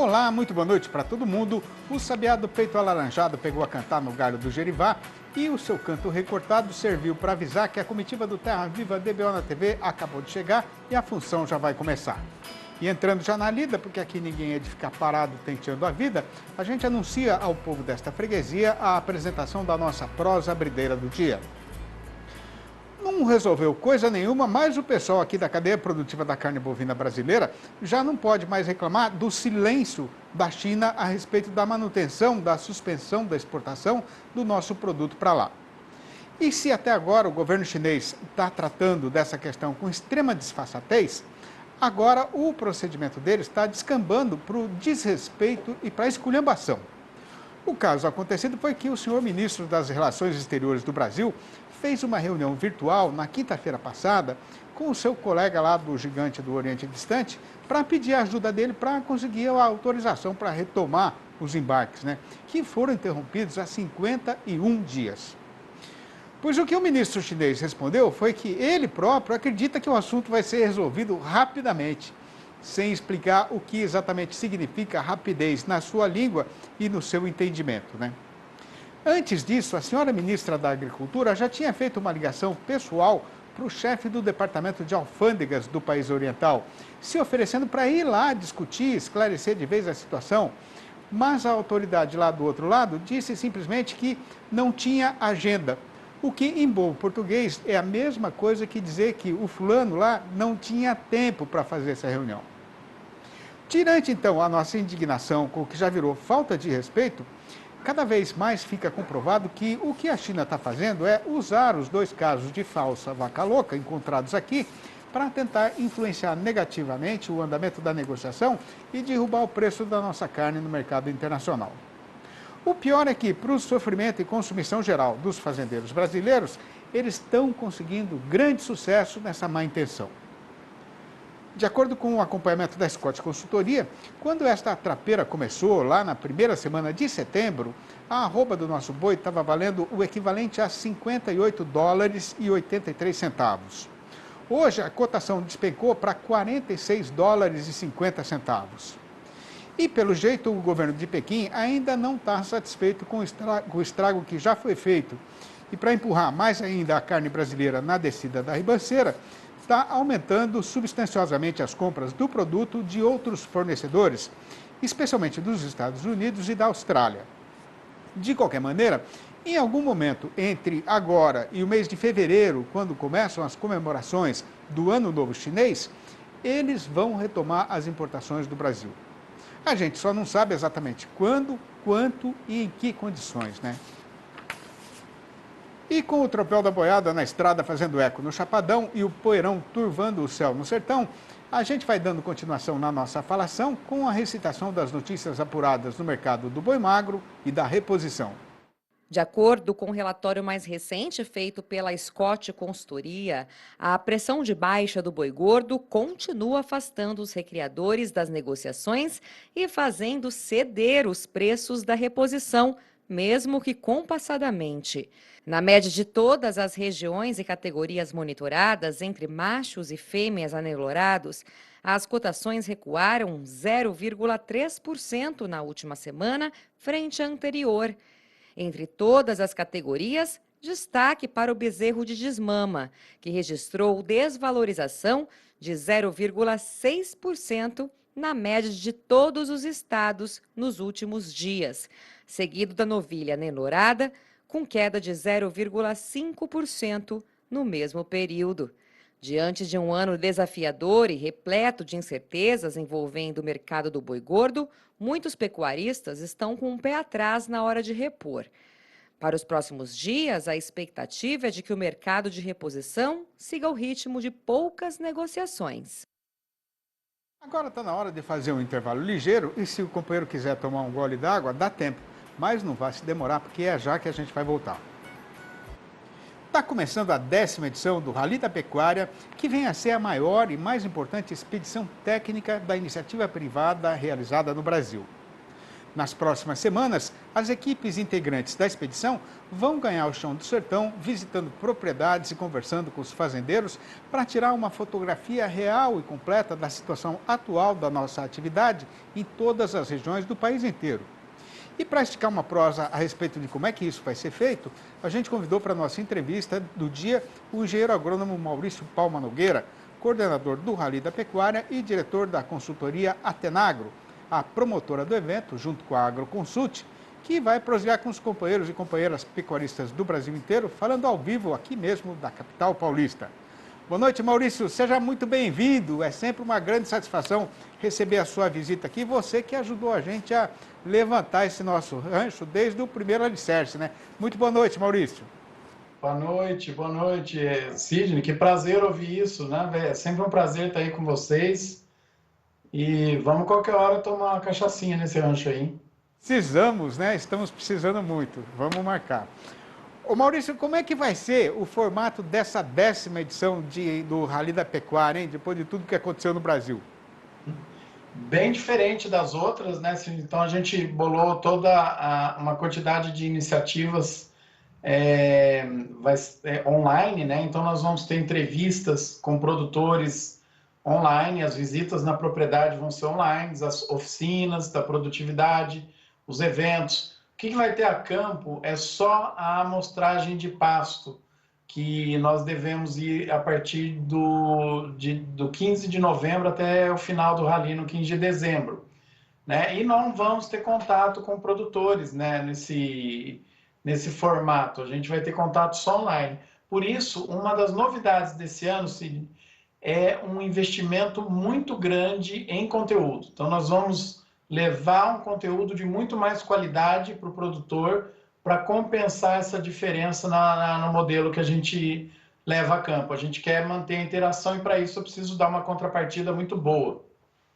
Olá, muito boa noite para todo mundo. O sabiá do peito alaranjado pegou a cantar no galho do Jerivá e o seu canto recortado serviu para avisar que a comitiva do Terra Viva DBO na TV acabou de chegar e a função já vai começar. E entrando já na lida, porque aqui ninguém é de ficar parado tenteando a vida, a gente anuncia ao povo desta freguesia a apresentação da nossa prosa brideira do dia. Não resolveu coisa nenhuma, mas o pessoal aqui da cadeia produtiva da carne bovina brasileira já não pode mais reclamar do silêncio da China a respeito da manutenção, da suspensão da exportação do nosso produto para lá. E se até agora o governo chinês está tratando dessa questão com extrema disfarçatez, agora o procedimento dele está descambando para o desrespeito e para a esculhambação. O caso acontecido foi que o senhor ministro das Relações Exteriores do Brasil fez uma reunião virtual na quinta-feira passada com o seu colega lá do Gigante do Oriente Distante para pedir a ajuda dele para conseguir a autorização para retomar os embarques, que foram interrompidos há 51 dias. Pois o que o ministro chinês respondeu foi que ele próprio acredita que o assunto vai ser resolvido rapidamente, sem explicar o que exatamente significa rapidez na sua língua e no seu entendimento, Antes disso, a senhora ministra da Agricultura já tinha feito uma ligação pessoal para o chefe do Departamento de Alfândegas do país oriental, se oferecendo para ir lá discutir, esclarecer de vez a situação. Mas a autoridade lá do outro lado disse simplesmente que não tinha agenda, o que em bom português é a mesma coisa que dizer que o fulano lá não tinha tempo para fazer essa reunião. Tirante então a nossa indignação com o que já virou falta de respeito, cada vez mais fica comprovado que o que a China está fazendo é usar os dois casos de falsa vaca louca encontrados aqui para tentar influenciar negativamente o andamento da negociação e derrubar o preço da nossa carne no mercado internacional. O pior é que, para o sofrimento e consumição geral dos fazendeiros brasileiros, eles estão conseguindo grande sucesso nessa má intenção. De acordo com o acompanhamento da Scott Consultoria, quando esta trapeira começou, lá na primeira semana de setembro, a arroba do nosso boi estava valendo o equivalente a 58 dólares e 83 centavos. Hoje, a cotação despencou para 46 dólares e 50 centavos. E, pelo jeito, o governo de Pequim ainda não está satisfeito com o estrago que já foi feito. E para empurrar mais ainda a carne brasileira na descida da ribanceira, está aumentando substanciosamente as compras do produto de outros fornecedores, especialmente dos Estados Unidos e da Austrália. De qualquer maneira, em algum momento entre agora e o mês de fevereiro, quando começam as comemorações do Ano Novo Chinês, eles vão retomar as importações do Brasil. A gente só não sabe exatamente quando, quanto e em que condições, E com o tropel da boiada na estrada fazendo eco no Chapadão e o poeirão turvando o céu no sertão, a gente vai dando continuação na nossa falação com a recitação das notícias apuradas no mercado do boi magro e da reposição. De acordo com o relatório mais recente feito pela Scott Consultoria, a pressão de baixa do boi gordo continua afastando os recriadores das negociações e fazendo ceder os preços da reposição, mesmo que compassadamente. Na média de todas as regiões e categorias monitoradas entre machos e fêmeas anelorados, as cotações recuaram 0,3% na última semana, frente à anterior. Entre todas as categorias, destaque para o bezerro de desmama, que registrou desvalorização de 0,6% na média de todos os estados nos últimos dias, seguido da novilha anenorada, com queda de 0,5% no mesmo período. Diante de um ano desafiador e repleto de incertezas envolvendo o mercado do boi gordo, muitos pecuaristas estão com um pé atrás na hora de repor. Para os próximos dias, a expectativa é de que o mercado de reposição siga o ritmo de poucas negociações. Agora está na hora de fazer um intervalo ligeiro e se o companheiro quiser tomar um gole d'água, dá tempo. Mas não vai se demorar, porque é já que a gente vai voltar. Está começando a 10ª edição do Rally da Pecuária, que vem a ser a maior e mais importante expedição técnica da iniciativa privada realizada no Brasil. Nas próximas semanas, as equipes integrantes da expedição vão ganhar o chão do sertão, visitando propriedades e conversando com os fazendeiros para tirar uma fotografia real e completa da situação atual da nossa atividade em todas as regiões do país inteiro. E para esticar uma prosa a respeito de como é que isso vai ser feito, a gente convidou para a nossa entrevista do dia o engenheiro agrônomo Maurício Palma Nogueira, coordenador do Rally da Pecuária e diretor da consultoria Atenagro, a promotora do evento, junto com a Agroconsult, que vai prosear com os companheiros e companheiras pecuaristas do Brasil inteiro, falando ao vivo aqui mesmo da capital paulista. Boa noite, Maurício. Seja muito bem-vindo. É sempre uma grande satisfação receber a sua visita aqui. Você que ajudou a gente a levantar esse nosso rancho desde o primeiro alicerce, né? Muito boa noite, Maurício. Boa noite, Sidney. Que prazer ouvir isso, né, velho? É sempre um prazer estar aí com vocês. E vamos qualquer hora tomar uma cachaçinha nesse rancho aí, hein? Precisamos, né? Estamos precisando muito. Vamos marcar. Ô Maurício, como é que vai ser o formato dessa 10ª edição do Rally da Pecuária, hein? Depois de tudo que aconteceu no Brasil? Bem diferente das outras, né? Então a gente bolou toda uma quantidade de iniciativas online, né? Então nós vamos ter entrevistas com produtores online, as visitas na propriedade vão ser online, as oficinas da produtividade, os eventos. O que vai ter a campo é só a amostragem de pasto, que nós devemos ir a partir do 15 de novembro até o final do Rally, no 15 de dezembro. Né? E não vamos ter contato com produtores, né? nesse formato. A gente vai ter contato só online. Por isso, uma das novidades desse ano, Sidney, é um investimento muito grande em conteúdo. Então, nós vamos levar um conteúdo de muito mais qualidade para o produtor para compensar essa diferença no modelo que a gente leva a campo. A gente quer manter a interação e, para isso, eu preciso dar uma contrapartida muito boa.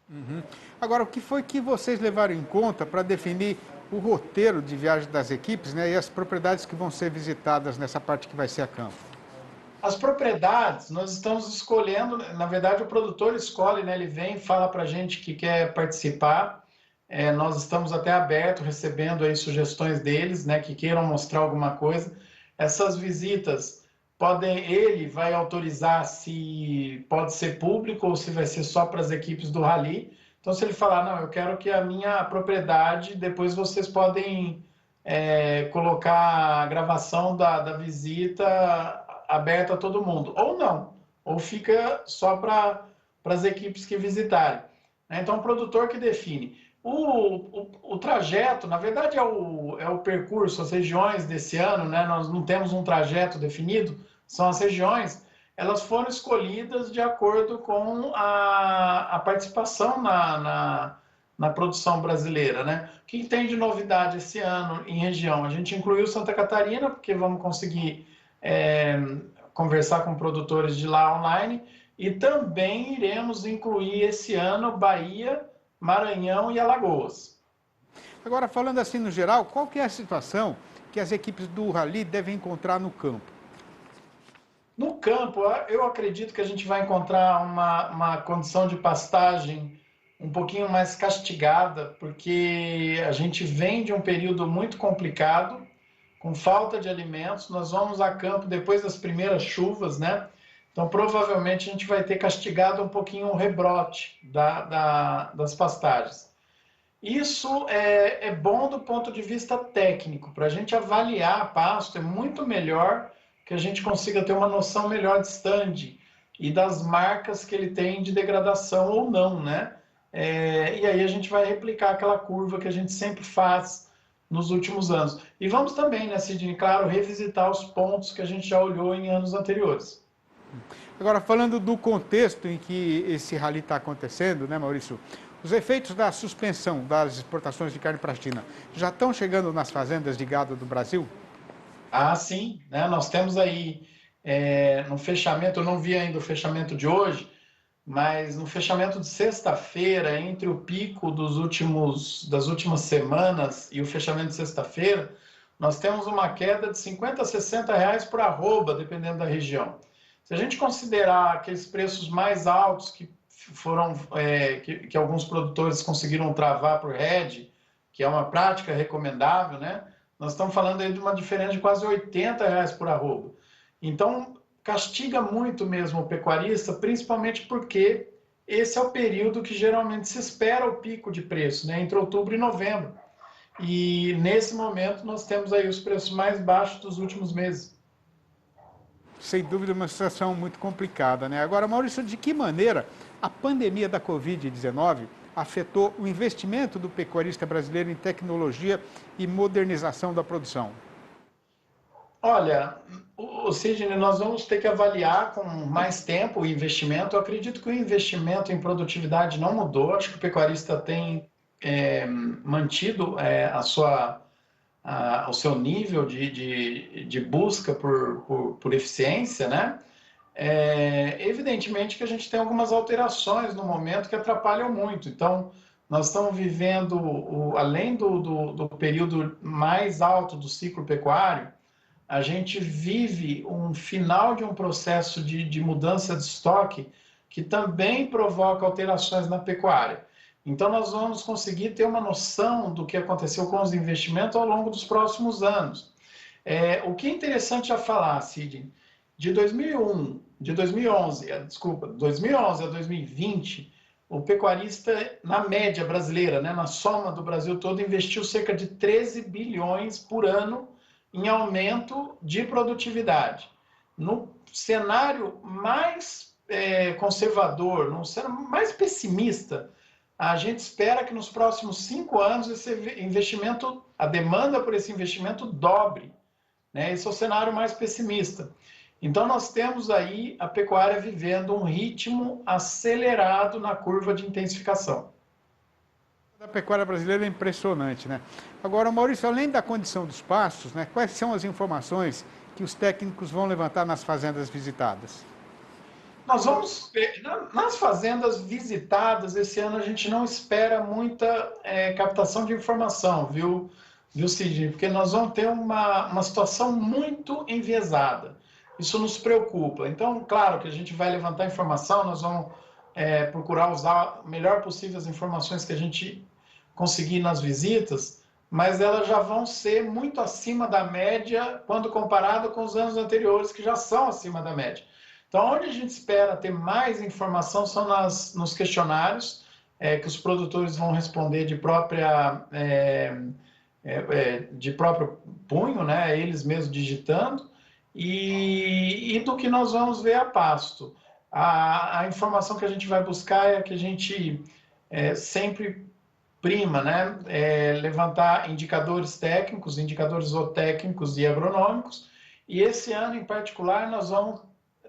Uhum. Agora, o que foi que vocês levaram em conta para definir o roteiro de viagem das equipes, né, e as propriedades que vão ser visitadas nessa parte que vai ser a campo? As propriedades, nós estamos escolhendo, na verdade o produtor escolhe, né? Ele vem e fala para a gente que quer participar, nós estamos até abertos, recebendo aí sugestões deles, né? Que queiram mostrar alguma coisa. Essas visitas, ele vai autorizar se pode ser público ou se vai ser só para as equipes do Rally. Então se ele falar, não, eu quero que a minha propriedade, depois vocês podem colocar a gravação da visita aberta a todo mundo, ou não, ou fica só para as equipes que visitarem. Então, o produtor que define. O trajeto, na verdade, é o percurso, as regiões desse ano, né? Nós não temos um trajeto definido, são as regiões, elas foram escolhidas de acordo com a participação na produção brasileira, né? O que tem de novidade esse ano em região? A gente incluiu Santa Catarina, porque vamos conseguir conversar com produtores de lá online, e também iremos incluir esse ano Bahia, Maranhão e Alagoas. Agora, falando assim no geral, qual que é a situação que as equipes do Rally devem encontrar no campo? No campo, eu acredito que a gente vai encontrar uma condição de pastagem um pouquinho mais castigada, porque a gente vem de um período muito complicado, com falta de alimentos. Nós vamos a campo depois das primeiras chuvas, né? Então, provavelmente, a gente vai ter castigado um pouquinho o rebrote das pastagens. Isso é bom do ponto de vista técnico. Para a gente avaliar pasto, é muito melhor que a gente consiga ter uma noção melhor de stand e das marcas que ele tem de degradação ou não, né? E aí a gente vai replicar aquela curva que a gente sempre faz nos últimos anos. E vamos também, né, Sidney, claro, revisitar os pontos que a gente já olhou em anos anteriores. Agora, falando do contexto em que esse rally está acontecendo, né, Maurício? Os efeitos da suspensão das exportações de carne para a China já estão chegando nas fazendas de gado do Brasil? Ah, sim, né? Nós temos aí no fechamento, eu não vi ainda o fechamento de hoje, mas no fechamento de sexta-feira, entre o pico das últimas semanas e o fechamento de sexta-feira, nós temos uma queda de 50 a 60 reais por arroba, dependendo da região. Se a gente considerar aqueles preços mais altos que foram que alguns produtores conseguiram travar por hedge, que é uma prática recomendável, né? Nós estamos falando aí de uma diferença de quase R$ 80 por arroba. Então, castiga muito mesmo o pecuarista, principalmente porque esse é o período que geralmente se espera o pico de preço, né? Entre outubro e novembro. E nesse momento nós temos aí os preços mais baixos dos últimos meses. Sem dúvida, uma situação muito complicada, né? Agora, Maurício, de que maneira a pandemia da Covid-19 afetou o investimento do pecuarista brasileiro em tecnologia e modernização da produção? Olha, Sidney, nós vamos ter que avaliar com mais tempo o investimento. Eu acredito que o investimento em produtividade não mudou. Acho que o pecuarista tem mantido o seu nível de busca por eficiência, né? Evidentemente que a gente tem algumas alterações no momento que atrapalham muito. Então, nós estamos vivendo, além do período mais alto do ciclo pecuário, a gente vive um final de um processo de mudança de estoque que também provoca alterações na pecuária. Então, nós vamos conseguir ter uma noção do que aconteceu com os investimentos ao longo dos próximos anos. O que é interessante a falar, Sidney, de 2011 a 2020, o pecuarista, na média brasileira, né, na soma do Brasil todo, investiu cerca de 13 bilhões por ano em aumento de produtividade. No cenário mais conservador, no cenário mais pessimista, a gente espera que nos próximos 5 anos esse investimento, a demanda por esse investimento dobre, né? Esse é o cenário mais pessimista. Então nós temos aí a pecuária vivendo um ritmo acelerado na curva de intensificação. A pecuária brasileira é impressionante, né? Agora, Maurício, além da condição dos pastos, né, quais são as informações que os técnicos vão levantar nas fazendas visitadas? Nós vamos ver, nas fazendas visitadas, esse ano a gente não espera muita captação de informação, viu Sidney? Porque nós vamos ter uma situação muito enviesada. Isso nos preocupa. Então, claro que a gente vai levantar informação, nós vamos procurar usar o melhor possível as informações que a gente conseguir nas visitas, mas elas já vão ser muito acima da média quando comparado com os anos anteriores, que já são acima da média. Então, onde a gente espera ter mais informação são nos questionários que os produtores vão responder de próprio punho, né, eles mesmos digitando, e do que nós vamos ver a pasto. A informação que a gente vai buscar é que a gente sempre prima, né, levantar indicadores técnicos, indicadores zootécnicos e agronômicos, e esse ano em particular nós vamos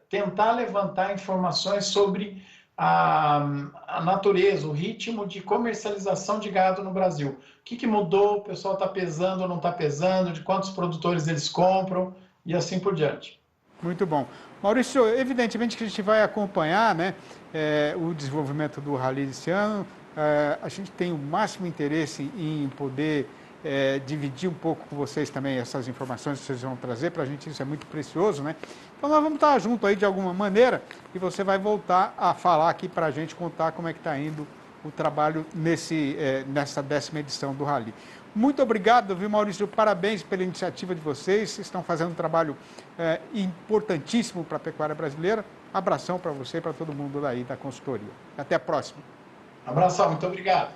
tentar levantar informações sobre a natureza, o ritmo de comercialização de gado no Brasil. O que mudou, o pessoal está pesando ou não está pesando, de quantos produtores eles compram e assim por diante. Muito bom. Maurício, evidentemente que a gente vai acompanhar, né, o desenvolvimento do Rally desse ano. A gente tem o máximo interesse em poder dividir um pouco com vocês também essas informações que vocês vão trazer para a gente, isso é muito precioso, né? Então nós vamos estar juntos aí de alguma maneira e você vai voltar a falar aqui para a gente, contar como é que está indo o trabalho nessa 10ª edição do Rally. Muito obrigado, viu, Maurício? Parabéns pela iniciativa de vocês. Vocês estão fazendo um trabalho importantíssimo para a pecuária brasileira. Abração para você e para todo mundo daí da consultoria. Até a próxima. Abração, muito obrigado.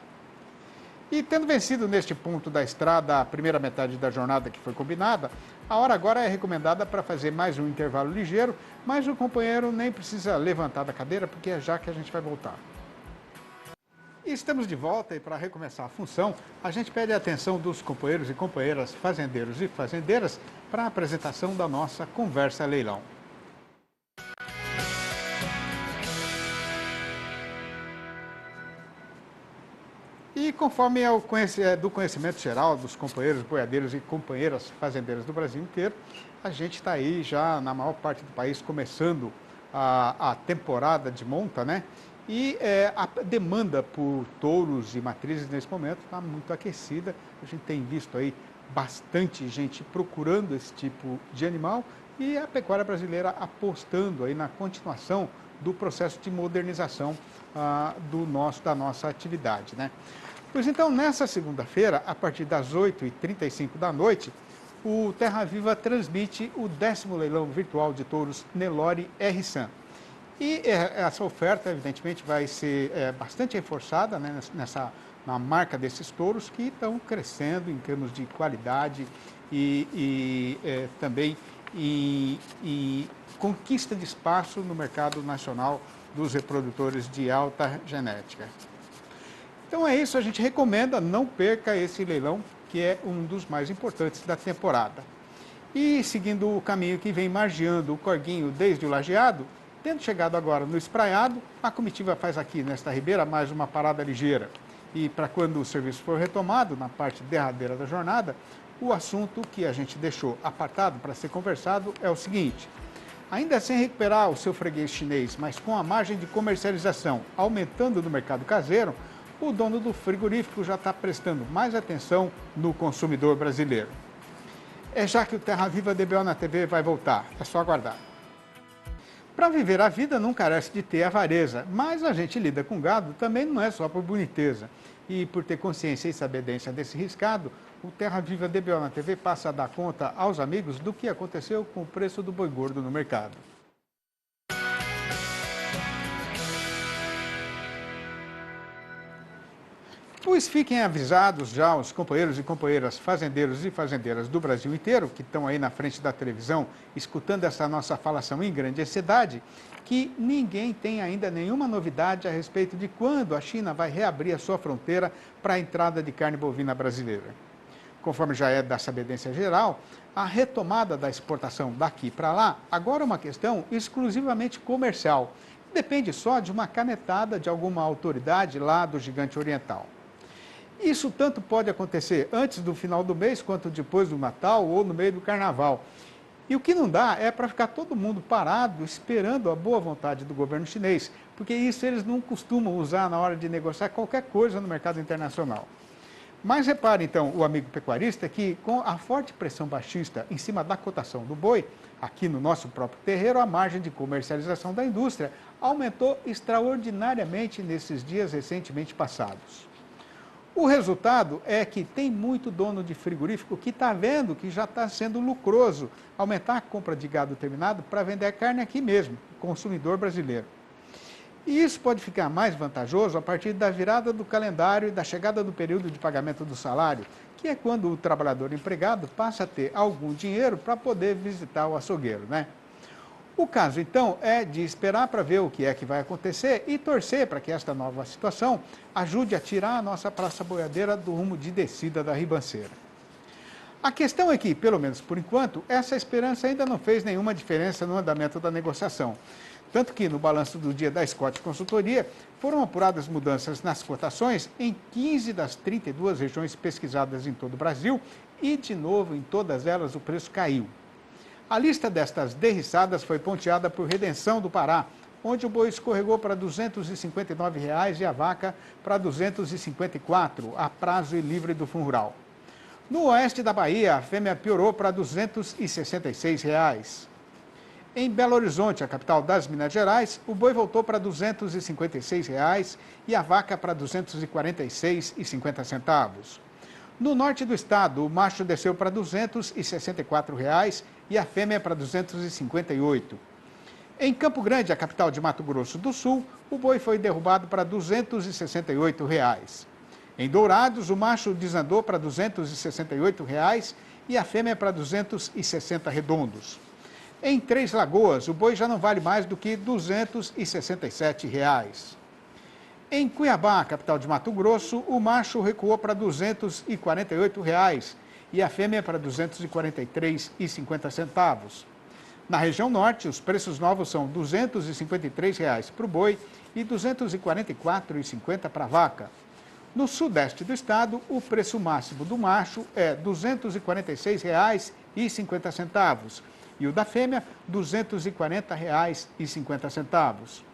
E tendo vencido neste ponto da estrada a primeira metade da jornada que foi combinada, a hora agora é recomendada para fazer mais um intervalo ligeiro, mas o companheiro nem precisa levantar da cadeira, porque é já que a gente vai voltar. E estamos de volta e para recomeçar a função, a gente pede a atenção dos companheiros e companheiras fazendeiros e fazendeiras para a apresentação da nossa Conversa Leilão. E conforme é do conhecimento geral dos companheiros boiadeiros e companheiras fazendeiras do Brasil inteiro, a gente está aí já na maior parte do país começando a temporada de monta, né? E a demanda por touros e matrizes nesse momento está muito aquecida. A gente tem visto aí bastante gente procurando esse tipo de animal e a pecuária brasileira apostando aí na continuação do processo de modernização da nossa atividade, né? Pois então, nessa segunda-feira, a partir das 8h35 da noite, o Terra Viva transmite o 10º leilão virtual de touros Nelore R-San. E essa oferta, evidentemente, vai ser bastante reforçada, né, na marca desses touros que estão crescendo em termos de qualidade e também em conquista de espaço no mercado nacional dos reprodutores de alta genética. Então é isso, a gente recomenda, não perca esse leilão, que é um dos mais importantes da temporada. E seguindo o caminho que vem margeando o Corguinho desde o Lajeado, tendo chegado agora no Espraiado, a comitiva faz aqui nesta ribeira mais uma parada ligeira. E para quando o serviço for retomado, na parte derradeira da jornada, o assunto que a gente deixou apartado para ser conversado é o seguinte: ainda sem recuperar o seu freguês chinês, mas com a margem de comercialização aumentando no mercado caseiro, o dono do frigorífico já está prestando mais atenção no consumidor brasileiro. É já que o Terra Viva DBO na TV vai voltar, é só aguardar. Para viver a vida não carece de ter avareza, mas a gente lida com gado também não é só por boniteza. E por ter consciência e sabedência desse riscado, o Terra Viva DBO na TV passa a dar conta aos amigos do que aconteceu com o preço do boi gordo no mercado. Pois fiquem avisados já os companheiros e companheiras fazendeiros e fazendeiras do Brasil inteiro, que estão aí na frente da televisão, escutando essa nossa falação em grande ansiedade, que ninguém tem ainda nenhuma novidade a respeito de quando a China vai reabrir a sua fronteira para a entrada de carne bovina brasileira. Conforme já é da sabedência geral, a retomada da exportação daqui para lá agora é uma questão exclusivamente comercial. Depende só de uma canetada de alguma autoridade lá do gigante oriental. Isso tanto pode acontecer antes do final do mês, quanto depois do Natal ou no meio do Carnaval. E o que não dá é para ficar todo mundo parado esperando a boa vontade do governo chinês, porque isso eles não costumam usar na hora de negociar qualquer coisa no mercado internacional. Mas repare então, o amigo pecuarista, que com a forte pressão baixista em cima da cotação do boi, aqui no nosso próprio terreiro, a margem de comercialização da indústria aumentou extraordinariamente nesses dias recentemente passados. O resultado é que tem muito dono de frigorífico que está vendo que já está sendo lucroso aumentar a compra de gado terminado para vender carne aqui mesmo, consumidor brasileiro. E isso pode ficar mais vantajoso a partir da virada do calendário e da chegada do período de pagamento do salário, que é quando o trabalhador empregado passa a ter algum dinheiro para poder visitar o açougueiro, né? O caso, então, é de esperar para ver o que é que vai acontecer e torcer para que esta nova situação ajude a tirar a nossa praça boiadeira do rumo de descida da ribanceira. A questão é que, pelo menos por enquanto, essa esperança ainda não fez nenhuma diferença no andamento da negociação. Tanto que, no balanço do dia da Scott Consultoria, foram apuradas mudanças nas cotações em 15 das 32 regiões pesquisadas em todo o Brasil e, de novo, em todas elas o preço caiu. A lista destas derriçadas foi ponteada por Redenção do Pará, onde o boi escorregou para R$ 259,00 e a vaca para R$ 254,00, a prazo e livre do Fundo Rural. No oeste da Bahia, a fêmea piorou para R$ 266,00. Em Belo Horizonte, a capital das Minas Gerais, o boi voltou para R$ 256,00 e a vaca para R$ 246,50. No norte do estado, o macho desceu para R$ 264,00 e a fêmea para R$ 258. Em Campo Grande, a capital de Mato Grosso do Sul, o boi foi derrubado para R$ 268,00. Em Dourados, o macho desandou para R$ 268,00 e a fêmea para R$ 260 redondos. Em Três Lagoas, o boi já não vale mais do que R$ 267,00. Em Cuiabá, capital de Mato Grosso, o macho recuou para R$ 248,00 e a fêmea para R$ 243,50. Na região norte, os preços novos são R$ 253,00 para o boi e R$ 244,50 para a vaca. No sudeste do estado, o preço máximo do macho é R$ 246,50 e o da fêmea R$ 240,50.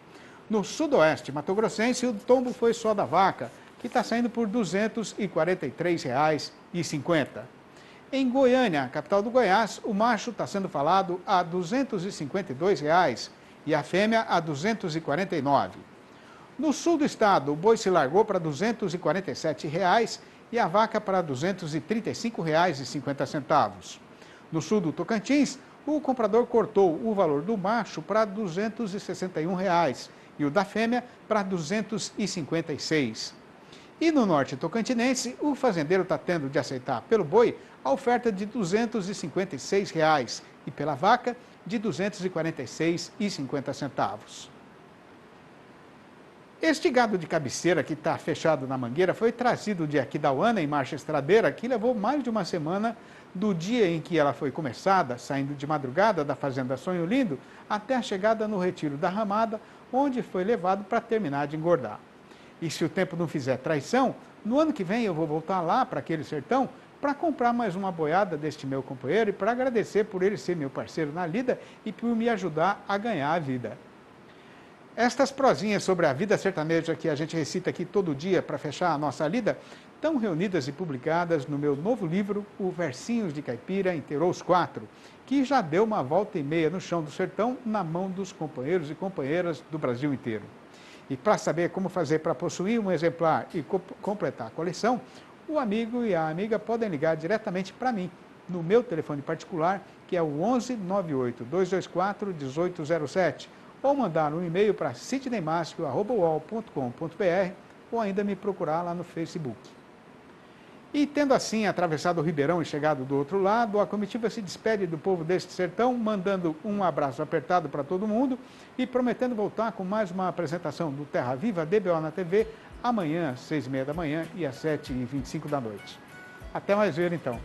No sudoeste mato-grossense, o tombo foi só da vaca, que está saindo por R$ 243,50. Em Goiânia, capital do Goiás, o macho está sendo falado a R$ 252,00 e a fêmea a R$ 249. No sul do estado, o boi se largou para R$ 247,00 e a vaca para R$ 235,50. No sul do Tocantins, o comprador cortou o valor do macho para R$ 261,00 e o da fêmea para R$ 256. E no norte tocantinense, o fazendeiro está tendo de aceitar pelo boi a oferta de R$ 256,00 e pela vaca de R$ 246,50. Este gado de cabeceira que está fechado na mangueira foi trazido de Aquidauana em marcha estradeira, que levou mais de uma semana do dia em que ela foi começada, saindo de madrugada da fazenda Sonho Lindo, até a chegada no retiro da ramada, onde foi levado para terminar de engordar. E se o tempo não fizer traição, no ano que vem eu vou voltar lá para aquele sertão para comprar mais uma boiada deste meu companheiro e para agradecer por ele ser meu parceiro na lida e por me ajudar a ganhar a vida. Estas prosinhas sobre a vida sertaneja que a gente recita aqui todo dia para fechar a nossa lida, estão reunidas e publicadas no meu novo livro, O Versinhos de Caipira, inteirou os 4, que já deu uma volta e meia no chão do sertão na mão dos companheiros e companheiras do Brasil inteiro. E para saber como fazer para possuir um exemplar e completar a coleção, o amigo e a amiga podem ligar diretamente para mim, no meu telefone particular, que é o 11 98 224 1807, ou mandar um e-mail para sidneymascio@uol.com.br ou ainda me procurar lá no Facebook. E tendo assim atravessado o Ribeirão e chegado do outro lado, a comitiva se despede do povo deste sertão, mandando um abraço apertado para todo mundo e prometendo voltar com mais uma apresentação do Terra Viva DBO na TV, amanhã às 6h30 da manhã e às 7h25 da noite. Até mais ver então.